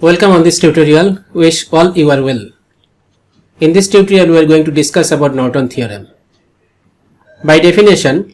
Welcome on this tutorial. Wish all you are well. In this tutorial we are going to discuss about Norton theorem. By definition,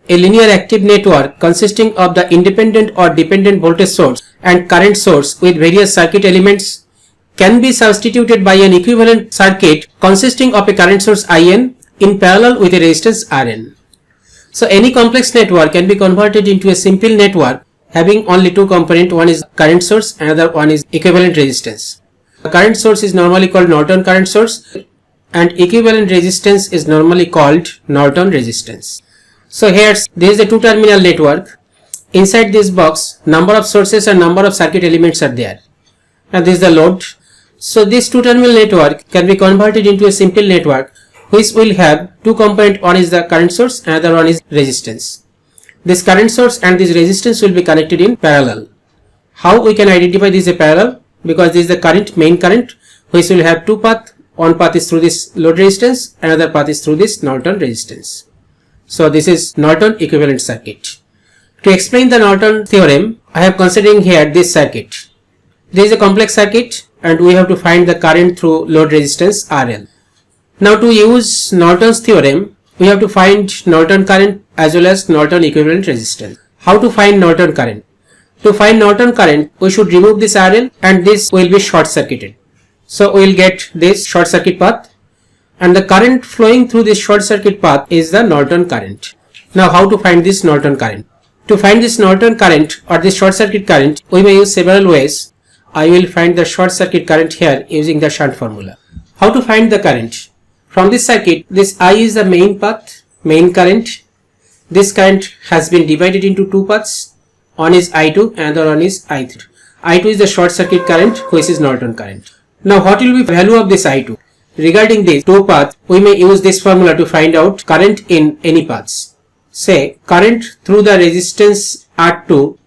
a linear active network consisting of the independent or dependent voltage source and current source with various circuit elements can be substituted by an equivalent circuit consisting of a current source IN in parallel with a resistance RN. So any complex network can be converted into a simple network having only two components, one is current source, another one is equivalent resistance. The current source is normally called Norton current source and equivalent resistance is normally called Norton resistance. So here there is a two terminal network. Inside this box number of sources and number of circuit elements are there, and this is the load. So this two terminal network can be converted into a simple network which will have two components, one is the current source, another one is resistance. This current source and this resistance will be connected in parallel. How we can identify this as parallel? Because this is the current, main current, which will have two paths. One path is through this load resistance, another path is through this Norton resistance. So this is Norton equivalent circuit. To explain the Norton theorem, I am considering here this circuit. This is a complex circuit and we have to find the current through load resistance RL. Now to use Norton's theorem, we have to find Norton current as well as Norton equivalent resistance. How to find Norton current? To find Norton current, we should remove this RL and this will be short circuited. So we will get this short circuit path, and the current flowing through this short circuit path is the Norton current. Now how to find this Norton current? To find this Norton current or this short circuit current, we may use several ways. I will find the short circuit current here using the shunt formula. How to find the current? From this circuit, this I is the main path, main current. This current has been divided into two paths. One is I2 and the one is I3. I2 is the short circuit current, which is Norton current. Now what will be the value of this I2? Regarding these two paths, we may use this formula to find out current in any paths. Say current through the resistance R2,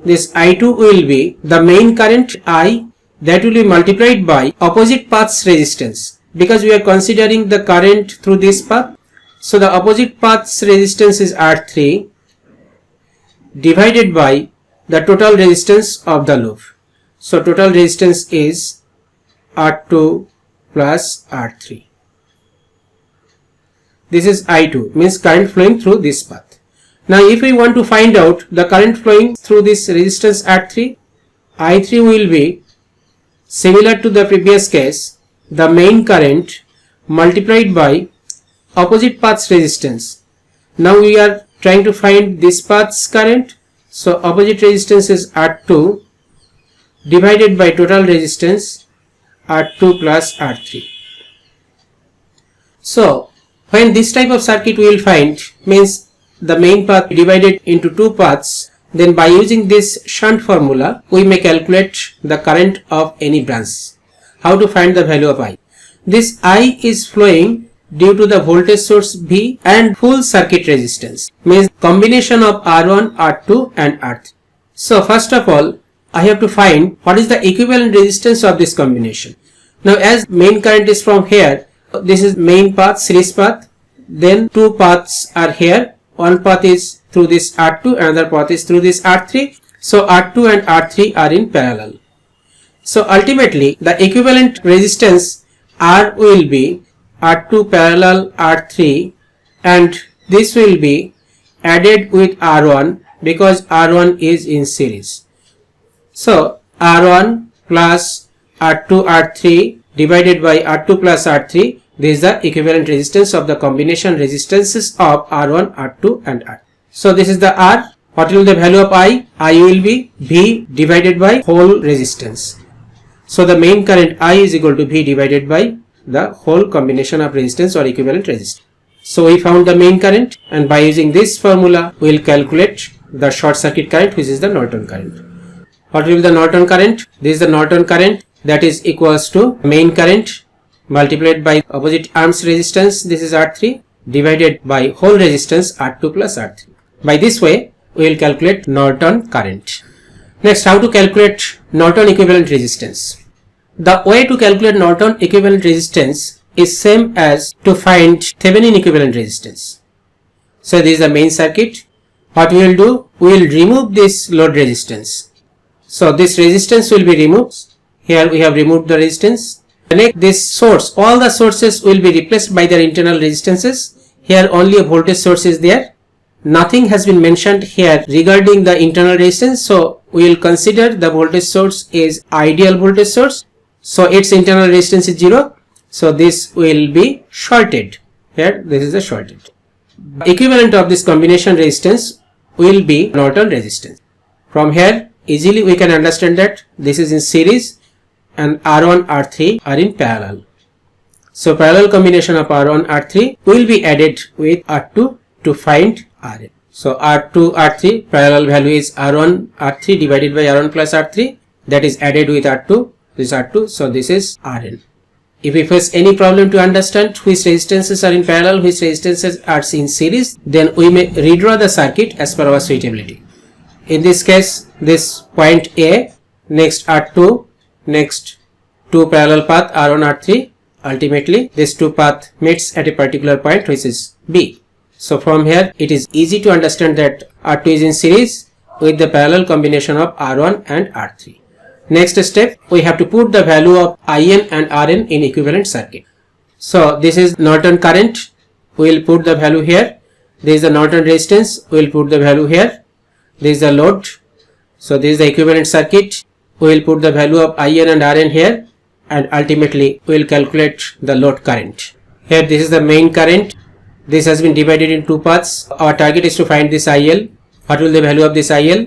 this I2 will be the main current I that will be multiplied by opposite path's resistance. Because we are considering the current through this path, so the opposite path's resistance is R3 divided by the total resistance of the loop. So total resistance is R2 plus R3. This is I2, means current flowing through this path. Now if we want to find out the current flowing through this resistance R3, I3 will be similar to the previous case, the main current multiplied by opposite path's resistance. Now we are trying to find this path's current, so opposite resistance is R2 divided by total resistance R2 plus R3. So when this type of circuit we will find, means the main path divided into two paths, then by using this shunt formula we may calculate the current of any branch. How to find the value of I? This I is flowing due to the voltage source V and full circuit resistance, means combination of R1, R2 and R3. So first of all, I have to find what is the equivalent resistance of this combination. Now as main current is from here, this is main path, series path, then two paths are here. One path is through this R2, another path is through this R3. So R2 and R3 are in parallel. So ultimately the equivalent resistance R will be R2 parallel R3, and this will be added with R1 because R1 is in series. So R1 plus R2 R3 divided by R2 plus R3, this is the equivalent resistance of the combination resistances of R1, R2 and R. So this is the R. What will the value of I? I will be V divided by whole resistance. So the main current I is equal to V divided by the whole combination of resistance or equivalent resistance. So we found the main current, and by using this formula we will calculate the short circuit current, which is the Norton current. What will be the Norton current? This is the Norton current, that is equals to main current multiplied by opposite arms resistance, this is R3, divided by whole resistance R2 plus R3. By this way we will calculate Norton current. Next, how to calculate Norton equivalent resistance. The way to calculate Norton equivalent resistance is same as to find Thevenin equivalent resistance. So this is the main circuit. What we will do? We will remove this load resistance. So this resistance will be removed Here we have removed the resistance. Next, this source, all the sources will be replaced by their internal resistances. Here only a voltage source is there. Nothing has been mentioned here regarding the internal resistance. So we will consider the voltage source is ideal voltage source. So its internal resistance is 0. So this will be shorted. Here this is a shorted. Equivalent of this combination resistance will be Norton resistance. From here easily we can understand that this is in series and R1, R3 are in parallel. So parallel combination of R1, R3 will be added with R2 to find Rn. So R2, R3 parallel value is R1, R3 divided by R1 plus R3, that is added with R2, this R2, so this is Rn. If we face any problem to understand which resistances are in parallel, which resistances are in series, then we may redraw the circuit as per our suitability. In this case, this point A, next R2, next two parallel path R1, R3, ultimately this two path meets at a particular point which is B. So from here it is easy to understand that R2 is in series with the parallel combination of R1 and R3. Next step, we have to put the value of IN and Rn in equivalent circuit. So this is Norton current, we will put the value here. This is the Norton resistance, we will put the value here. This is the load, so this is the equivalent circuit. We will put the value of IN and Rn here, and ultimately we will calculate the load current. Here this is the main current. This has been divided in two parts. Our target is to find this IL. What will the value of this IL?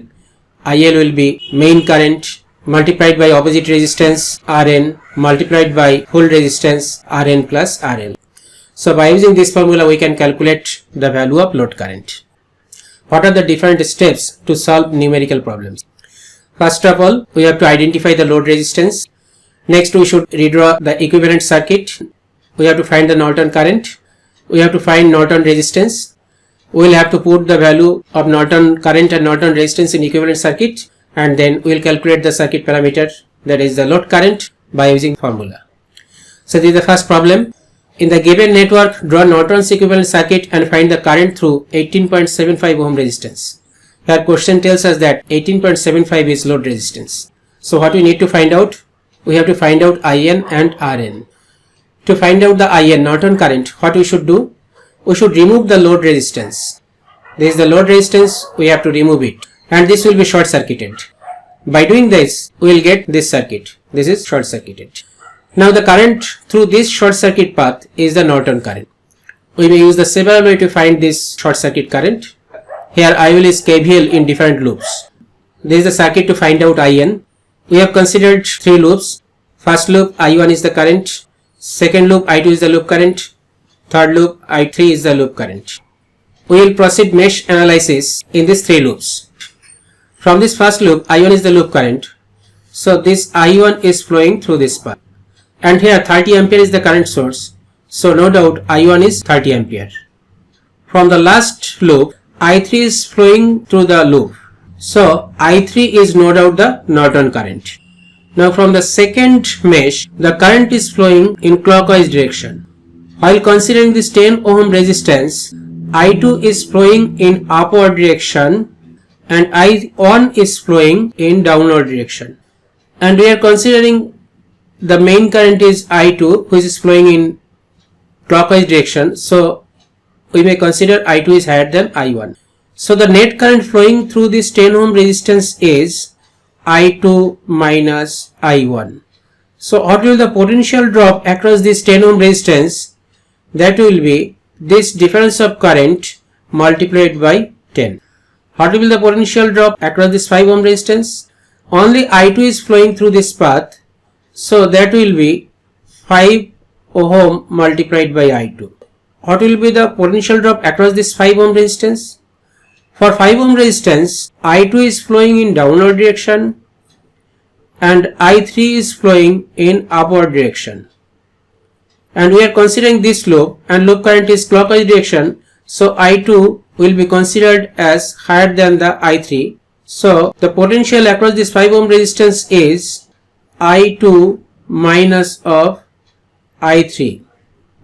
IL will be main current multiplied by opposite resistance Rn multiplied by full resistance Rn plus RL. So by using this formula we can calculate the value of load current. What are the different steps to solve numerical problems? First of all, we have to identify the load resistance. Next, we should redraw the equivalent circuit. We have to find the Norton current. We have to find Norton resistance. We will have to put the value of Norton current and Norton resistance in equivalent circuit, and then we will calculate the circuit parameter, that is the load current, by using formula. So this is the first problem. In the given network, draw Norton's equivalent circuit and find the current through 18.75 ohm resistance. Here question tells us that 18.75 is load resistance. So what we need to find out? We have to find out IN and Rn. To find out the IN, Norton current, what we should do? We should remove the load resistance. This is the load resistance, we have to remove it, and this will be short circuited. By doing this, we will get this circuit. This is short circuited. Now the current through this short circuit path is the Norton current. We may use the several way to find this short circuit current. Here I will use KVL in different loops. This is the circuit to find out IN. We have considered three loops. First loop I1 is the current. Second loop I2 is the loop current. Third loop I3 is the loop current. We will proceed mesh analysis in these three loops. From this first loop I1 is the loop current. So this I1 is flowing through this path. And here 30 ampere is the current source. So no doubt I1 is 30 ampere. From the last loop I3 is flowing through the loop. So I3 is no doubt the Norton current. Now from the second mesh, the current is flowing in clockwise direction. While considering this 10 ohm resistance, I2 is flowing in upward direction and I1 is flowing in downward direction. And we are considering the main current is I2, which is flowing in clockwise direction. So we may consider I2 is higher than I1. So the net current flowing through this 10 ohm resistance is I2 minus I1. So what will the potential drop across this 10 ohm resistance? That will be this difference of current multiplied by 10. What will the potential drop across this 5 ohm resistance? Only I2 is flowing through this path. So that will be 5 ohm multiplied by I2. What will be the potential drop across this 5 ohm resistance? For 5 ohm resistance, I2 is flowing in downward direction and I3 is flowing in upward direction. And we are considering this loop and loop current is clockwise direction. So I2 will be considered as higher than the I3. So the potential across this 5 ohm resistance is I2 minus of I3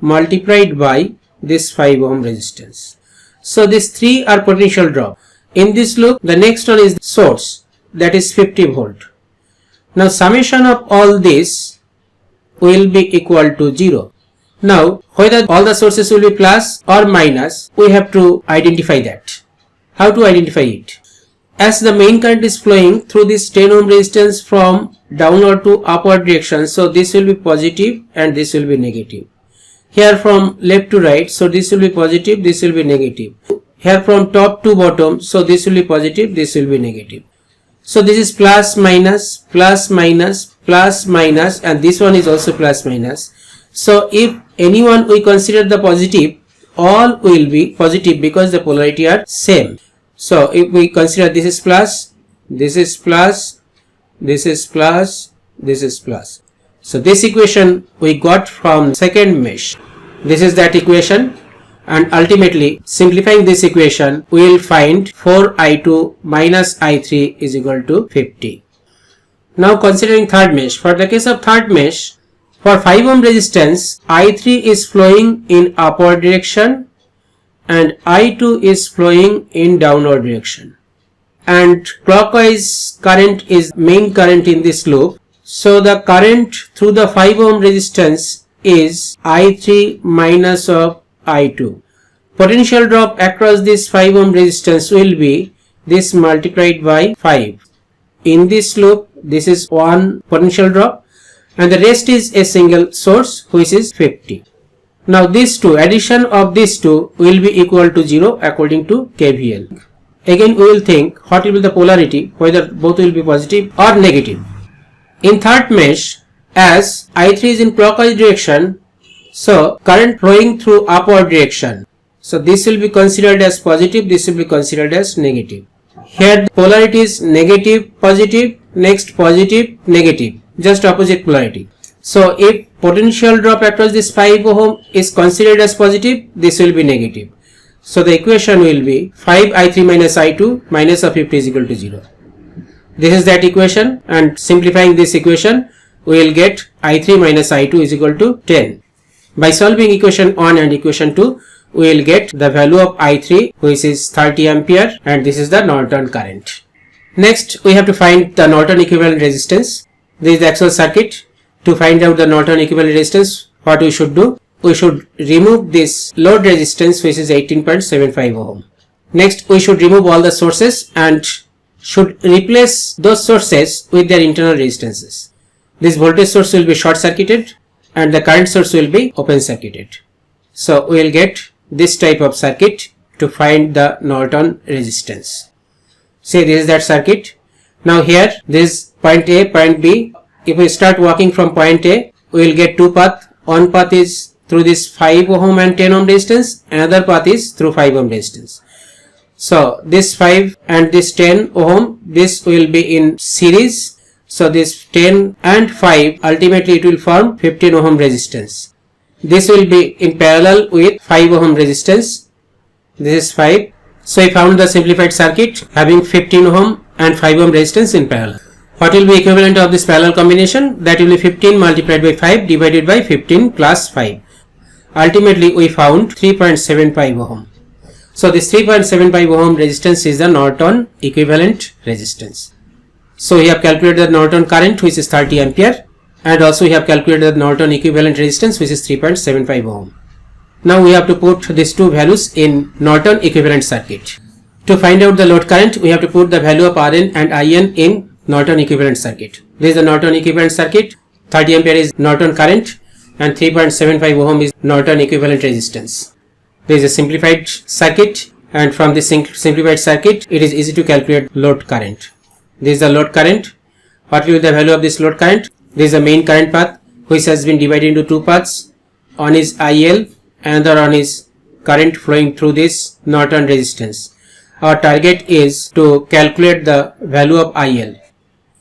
multiplied by this 5 ohm resistance. So these three are potential drop. In this loop, the next one is the source, that is 50 volt. Now summation of all this will be equal to 0. Now whether all the sources will be plus or minus, we have to identify that. How to identify it? As the main current is flowing through this 10 ohm resistance from downward to upward direction, so this will be positive and this will be negative. Here from left to right, so this will be positive, this will be negative. Here from top to bottom, so this will be positive, this will be negative. So this is plus minus, plus minus, plus minus, and this one is also plus minus. So if anyone we consider the positive, all will be positive because the polarity are same. So if we consider this is plus, this is plus, this is plus, this is plus. So this equation we got from second mesh. This is that equation, and ultimately simplifying this equation we will find 4i2 minus i3 is equal to 50. Now considering third mesh. For the case of third mesh, for 5 ohm resistance, i3 is flowing in upward direction and i2 is flowing in downward direction, and clockwise current is main current in this loop. So the current through the 5 ohm resistance is i3 minus of i2. Potential drop across this 5 ohm resistance will be this multiplied by 5. In this loop, this is one potential drop and the rest is a single source which is 50. Now these two, addition of these two will be equal to 0 according to KVL. Again we will think what will be the polarity, whether both will be positive or negative. In third mesh, as I3 is in clockwise direction, so current flowing through upward direction. So this will be considered as positive, this will be considered as negative. Here the polarity is negative, positive, next positive, negative, just opposite polarity. So if potential drop across this 5 ohm is considered as positive, this will be negative. So the equation will be 5i3 minus i2 minus of 50 is equal to 0. This is that equation, and simplifying this equation we will get i3 minus i2 is equal to 10. By solving equation 1 and equation 2, we will get the value of i3 which is 30 ampere, and this is the Norton current. Next we have to find the Norton equivalent resistance. This is the actual circuit. To find out the Norton equivalent resistance, what we should do? We should remove this load resistance which is 18.75 ohm. Next we should remove all the sources and should replace those sources with their internal resistances. This voltage source will be short circuited and the current source will be open circuited. So we will get this type of circuit to find the Norton resistance. Say this is that circuit. Now here this point A, point B. If we start walking from point A, we will get two paths. One path is through this 5 ohm and 10 ohm resistance, another path is through 5 ohm resistance. So this 5 and this 10 ohm, this will be in series. So this 10 and 5, ultimately it will form 15 ohm resistance. This will be in parallel with 5 ohm resistance. This is 5. So I found the simplified circuit having 15 ohm and 5 ohm resistance in parallel. What will be equivalent of this parallel combination? That will be 15 multiplied by 5 divided by 15 plus 5. Ultimately we found 3.75 ohm. So this 3.75 ohm resistance is the Norton equivalent resistance. So we have calculated the Norton current which is 30 ampere, and also we have calculated the Norton equivalent resistance which is 3.75 ohm. Now we have to put these two values in Norton equivalent circuit. To find out the load current, we have to put the value of Rn and In in Norton equivalent circuit. This is the Norton equivalent circuit. 30 ampere is Norton current and 3.75 ohm is Norton equivalent resistance. This is a simplified circuit, and from this simplified circuit it is easy to calculate load current. This is the load current. What will be the value of this load current? This is the main current path which has been divided into two paths. One is IL, another one is current flowing through this Norton resistance. Our target is to calculate the value of IL.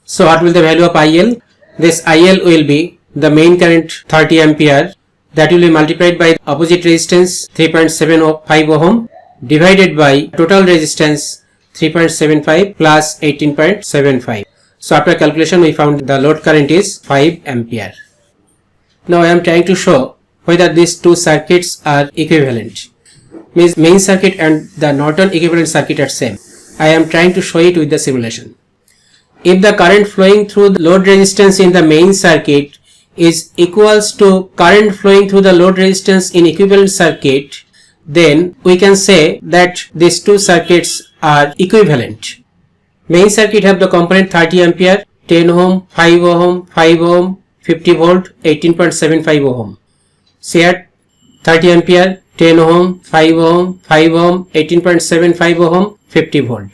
So what will the value of IL? This IL will be the main current 30 ampere, that will be multiplied by opposite resistance 3.75 ohm divided by total resistance 3.75 plus 18.75. So after calculation we found the load current is 5 ampere. Now I am trying to show whether these two circuits are equivalent. Means main circuit and the Norton equivalent circuit are same. I am trying to show it with the simulation. if the current flowing through the load resistance in the main circuit is equals to current flowing through the load resistance in equivalent circuit, then we can say that these two circuits are equivalent. Main circuit have the component 30 ampere, 10 ohm, 5 ohm, 5 ohm, 50 volt, 18.75 ohm. So here 30 ampere, 10 ohm, 5 ohm, 5 ohm, 18.75 ohm, 50 volt.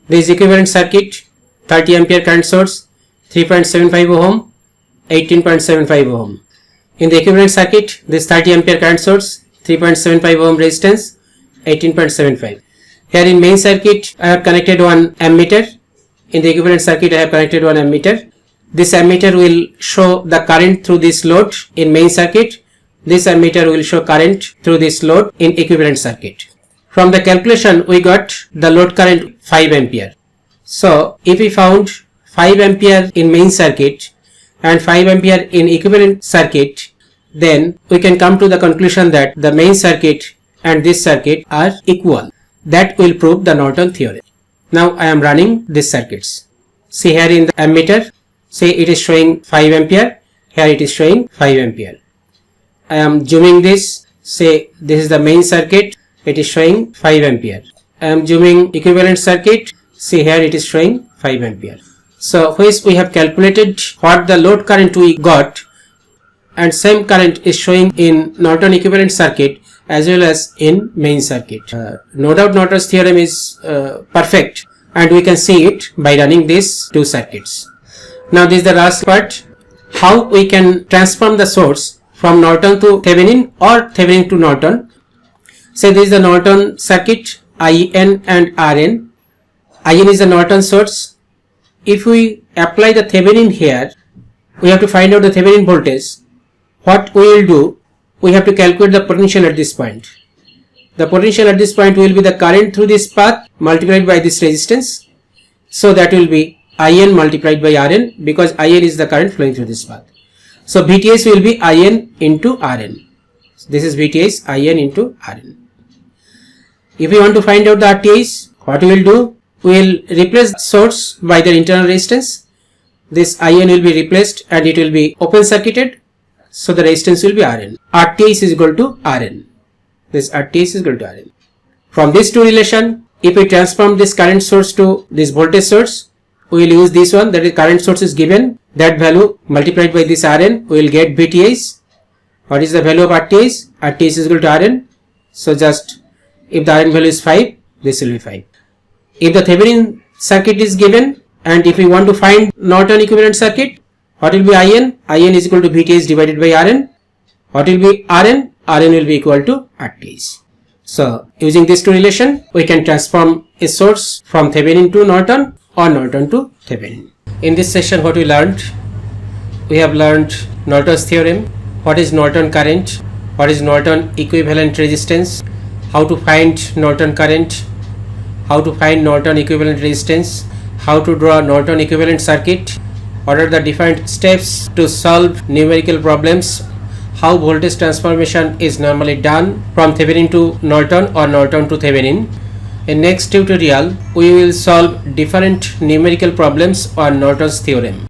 This equivalent circuit, 30 ampere current source, 3.75 ohm, 18.75 ohm. In the equivalent circuit, this 30 ampere current source, 3.75 ohm resistance, 18.75. Here in main circuit, I have connected one ammeter. In the equivalent circuit, I have connected one ammeter. This ammeter will show the current through this load in main circuit. This ammeter will show current through this load in equivalent circuit. From the calculation, we got the load current 5 ampere. So, if we found 5 ampere in main circuit and 5 ampere in equivalent circuit, then we can come to the conclusion that the main circuit and this circuit are equal. That will prove the Norton theorem. Now I am running these circuits. See here in the ammeter, say it is showing 5 ampere, here it is showing 5 ampere. I am zooming this, say this is the main circuit, it is showing 5 ampere. I am zooming equivalent circuit, see here it is showing 5 ampere. So which we have calculated what the load current we got, and same current is showing in Norton equivalent circuit as well as in main circuit. No doubt Norton's theorem is perfect, and we can see it by running these two circuits. Now this is the last part, how we can transform the source from Norton to Thevenin or Thevenin to Norton. Say this is the Norton circuit, IN and RN. IN is the Norton source. If we apply the Thevenin here, we have to find out the Thevenin voltage. What we will do, we have to calculate the potential at this point. The potential at this point will be the current through this path multiplied by this resistance. So that will be IN multiplied by RN, because IN is the current flowing through this path. So VTS will be IN into RN. This is VTS, IN into RN. If we want to find out the RTS, what we will do? We will replace the source by the internal resistance. This IN will be replaced and it will be open circuited. So the resistance will be RN. RTS is equal to RN. This RTS is equal to RN. From these two relation, if we transform this current source to this voltage source, we will use this one, that is current source is given, that value multiplied by this RN, we will get VTS. What is the value of RTS? RTS is equal to RN. So just if the RN value is 5, this will be 5. If the Thevenin circuit is given, and if we want to find Norton equivalent circuit, what will be IN? IN is equal to VTS divided by RN. What will be RN? RN will be equal to RTS. So using these two relation, we can transform a source from Thevenin to Norton or Norton to Thevenin. In this session, what we learned? We have learned Norton's theorem, what is Norton current, what is Norton equivalent resistance, how to find Norton current, how to find Norton equivalent resistance, how to draw Norton equivalent circuit, what are the different steps to solve numerical problems, how voltage transformation is normally done from Thevenin to Norton or Norton to Thevenin. In next tutorial, we will solve different numerical problems on Norton's theorem.